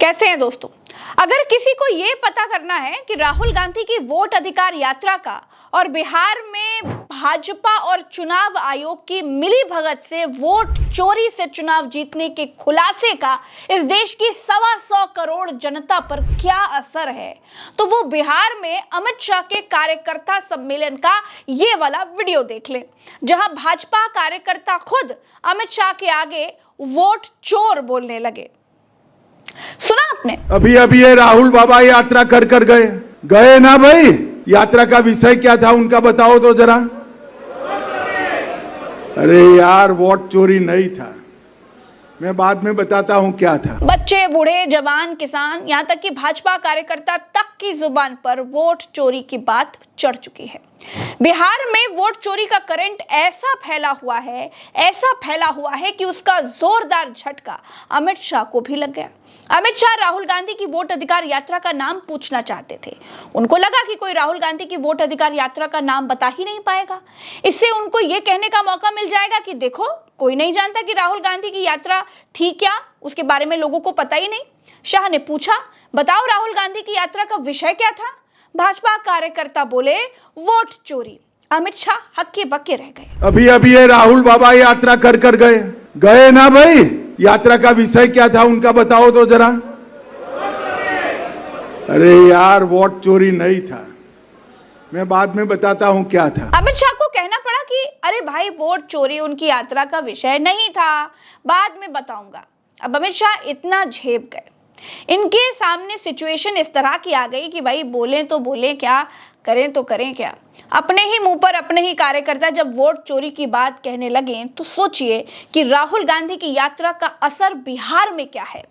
कैसे हैं दोस्तों। अगर किसी को ये पता करना है कि राहुल गांधी की वोट अधिकार यात्रा का और बिहार में भाजपा और चुनाव आयोग की मिली भगत से वोट चोरी से चुनाव जीतने के खुलासे का इस देश की 125 करोड़ जनता पर क्या असर है, तो वो बिहार में अमित शाह के कार्यकर्ता सम्मेलन का ये वाला वीडियो देख लें, जहां भाजपा कार्यकर्ता खुद अमित शाह के आगे वोट चोर बोलने लगे। सुना आपने? अभी ये राहुल बाबा यात्रा कर गए ना भाई। यात्रा का विषय क्या था उनका बताओ तो जरा। अरे यार, वोट चोरी नहीं था, मैं बाद में बताता हूं क्या था। बच्चे, बूढ़े, जवान, किसान, यहाँ तक कि भाजपा कार्यकर्ता तक की जुबान पर वोट चोरी की बात चढ़ चुकी है। बिहार में वोट चोरी का करंट ऐसा फैला हुआ है कि उसका जोरदार झटका अमित शाह को भी लग गया। अमित शाह राहुल गांधी की वोट अधिकार यात्रा का नाम पूछना चाहते थे। उनको लगा कि कोई राहुल गांधी की वोट अधिकार यात्रा का नाम बता ही नहीं पाएगा। इससे उनको यह कहने का मौका मिल जाएगा कि देखो, कोई नहीं जानता कि राहुल गांधी की यात्रा थी क्या, उसके बारे में लोगों को पता ही नहीं। शाह ने पूछा, बताओ राहुल गांधी की यात्रा का विषय क्या था? भाजपा कार्यकर्ता बोले, वोट चोरी। अमित शाह हक्के बक्के रह गए। अभी ये राहुल बाबा यात्रा कर गए ना भाई। यात्रा का विषय क्या था उनका बताओ तो जरा। अरे यार, वोट चोरी नहीं था, मैं बाद में बताता हूं क्या था। अमित शाह को कहना पड़ा कि अरे भाई, वोट चोरी उनकी यात्रा का विषय नहीं था, बाद में बताऊंगा। अब अमित शाह इतना झेप गए, इनके सामने सिचुएशन इस तरह की आ गई कि भाई बोलें तो बोलें क्या, करें तो करें क्या। अपने ही मुंह पर अपने ही कार्यकर्ता जब वोट चोरी की बात कहने लगे, तो सोचिए कि राहुल गांधी की यात्रा का असर बिहार में क्या है।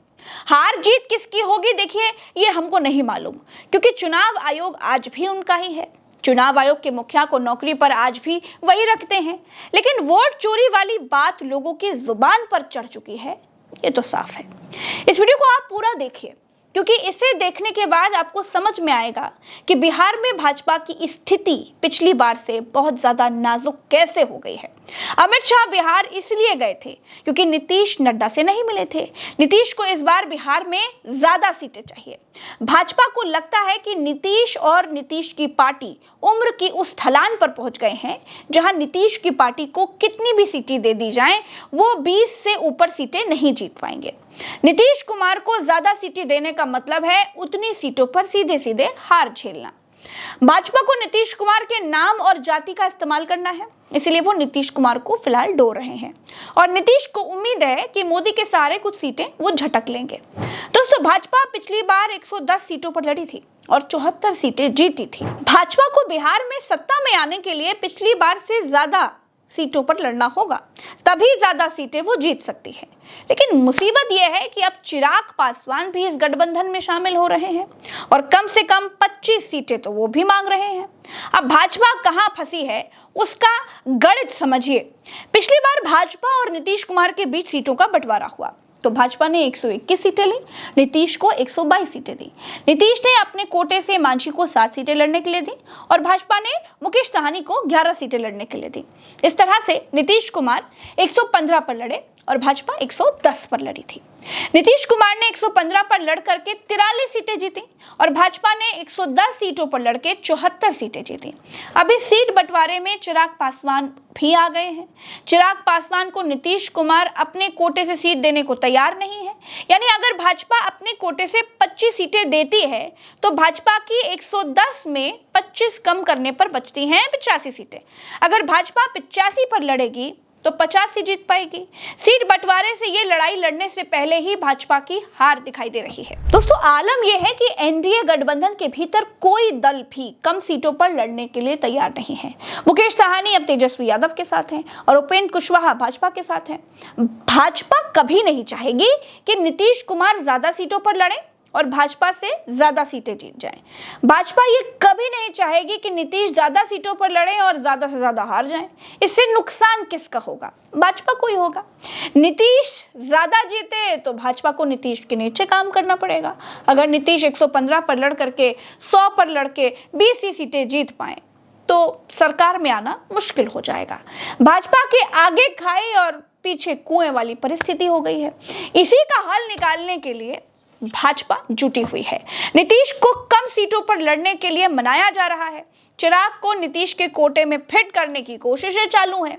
हार जीत किसकी होगी, देखिए, ये हमको नहीं मालूम, क्योंकि चुनाव आयोग आज भी उनका ही है। चुनाव आयोग के मुखिया को नौकरी पर आज भी वही रखते हैं, लेकिन वोट चोरी वाली बात लोगों की जुबान पर चढ़ चुकी है, ये तो साफ है। इस वीडियो को आप पूरा देखिए, क्योंकि इसे देखने के बाद आपको समझ में आएगा कि बिहार में भाजपा की स्थिति पिछली बार से बहुत ज्यादा नाजुक कैसे हो गई है। अमित शाह बिहार इसलिए गए थे क्योंकि नीतीश नड्डा से नहीं मिले थे। नीतीश को इस बार बिहार में ज्यादा सीटें चाहिए। भाजपा को लगता है कि नीतीश और नीतीश की पार्टी उम्र की उस ढलान पर पहुंच गए हैं जहां नीतीश की पार्टी को कितनी भी सीटें दे दी जाएं, वो 20 से ऊपर सीटें नहीं जीत पाएंगे। नीतीश कुमार को ज्यादा सीटें देने का मतलब है उतनी सीटों पर सीधे सीधे हार झेलना। भाजपा को नीतीश कुमार के नाम और जाति का इस्तेमाल करना है, इसलिए वो नीतीश कुमार को फिलहाल डो रहे हैं और नीतीश को उम्मीद है कि मोदी के सहारे कुछ सीटें वो झटक लेंगे। दोस्तों, भाजपा पिछली बार 110 सीटों पर लड़ी थी और 74 सीटें जीती थी। भाजपा को बिहार में सत्ता में आने के लिए पिछली बार से ज्यादा सीटों पर लड़ना होगा, तभी ज्यादा सीटें वो जीत सकती है। लेकिन मुसीबत यह है कि अब चिराग पासवान भी इस गठबंधन में शामिल हो रहे हैं और कम से कम 25 सीटें तो वो भी मांग रहे हैं। अब भाजपा कहां फंसी है उसका गणित समझिए। पिछली बार भाजपा और नीतीश कुमार के बीच सीटों का बंटवारा हुआ तो भाजपा ने 121 सीटें ली, नीतीश को 122 सीटें दी। नीतीश ने अपने कोटे से मांझी को 7 सीटें लड़ने के लिए दी और भाजपा ने मुकेश साहनी को 11 सीटें लड़ने के लिए दी। इस तरह से नीतीश कुमार 115 पर लड़े और भाजपा 110 पर लड़ी थी। नीतीश कुमार ने 115 पर लड़ करके 43 सीटें जीती और भाजपा ने 110 सीटों पर लड़के 74 सीटें जीती। अब इस सीट बंटवारे में चिराग पासवान भी आ गए हैं। चिराग पासवान को नीतीश कुमार अपने कोटे से सीट देने को तैयार नहीं है। यानी अगर भाजपा अपने कोटे से 25 सीटें देती है तो भाजपा की 110 में 25 कम करने पर बचती हैं 85 सीटें। अगर भाजपा 85 पर लड़ेगी तो 50 ही जीत पाएगी। सीट बंटवारे से ये लड़ाई लड़ने से पहले ही भाजपा की हार दिखाई दे रही है। दोस्तों, आलम यह है कि एनडीए गठबंधन के भीतर कोई दल भी कम सीटों पर लड़ने के लिए तैयार नहीं है। मुकेश साहनी अब तेजस्वी यादव के साथ हैं और उपेंद्र कुशवाहा भाजपा के साथ हैं। भाजपा कभी नहीं चाहेगी कि नीतीश कुमार ज्यादा सीटों पर लड़े और भाजपा से ज्यादा सीटें जीत जाएं। भाजपा ये कभी नहीं चाहेगी कि नीतीश ज्यादा सीटों पर लड़े और ज्यादा से ज्यादा हार जाएं। इससे नुकसान किसका होगा? भाजपा को ही होगा। नीतीश ज्यादा जीते तो भाजपा को नीतीश के नीचे काम करना पड़ेगा। अगर नीतीश 115 पर लड़ करके 100 पर लड़के 20 ही सीटें जीत पाए तो सरकार में आना मुश्किल हो जाएगा। भाजपा के आगे खाई और पीछे कुएं वाली परिस्थिति हो गई है। इसी का हल निकालने के लिए भाजपा जुटी हुई है। नीतीश को कम सीटों पर लड़ने के लिए मनाया जा रहा है। चिराग को नीतीश के कोटे में फिट करने की कोशिशें चालू हैं।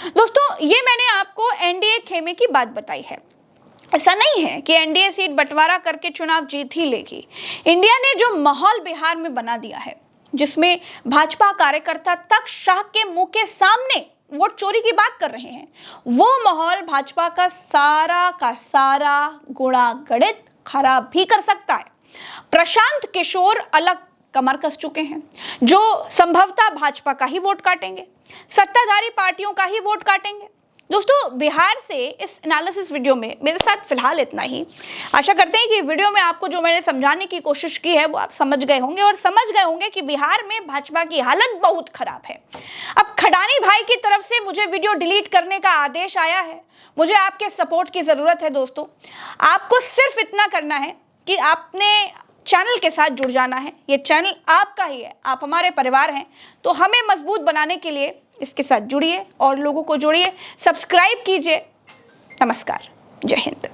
दोस्तों, ये मैंने आपको एनडीए खेमे की बात बताई है। ऐसा नहीं है कि एनडीए सीट बंटवारा करके चुनाव जीत ही लेगी। इंडिया ने जो माहौल बिहार में बना दिया है, जिसमें भाजपा कार्यकर्ता तक शाह के मुंह के सामने वोट चोरी की बात कर रहे हैं, वो माहौल भाजपा का सारा गुणा गणित खराब भी कर सकता है। प्रशांत किशोर अलग कमर कस चुके हैं, जो संभवतः भाजपा का ही वोट काटेंगे, सत्ताधारी पार्टियों का ही वोट काटेंगे। दोस्तों, बिहार से इस एनालिसिस वीडियो में मेरे साथ फिलहाल इतना ही। आशा करते हैं कि वीडियो में आपको जो मैंने समझाने की कोशिश की है वो आप समझ गए होंगे, और समझ गए होंगे कि बिहार में भाजपा की हालत बहुत खराब है। अब खडानी भाई की तरफ से मुझे वीडियो डिलीट करने का आदेश आया है। मुझे आपके सपोर्ट की ज़रूरत है दोस्तों। आपको सिर्फ इतना करना है कि आपने चैनल के साथ जुड़ जाना है। ये चैनल आपका ही है, आप हमारे परिवार हैं, तो हमें मजबूत बनाने के लिए इसके साथ जुड़िए और लोगों को जोड़िए, सब्सक्राइब कीजिए। नमस्कार, जय हिंद।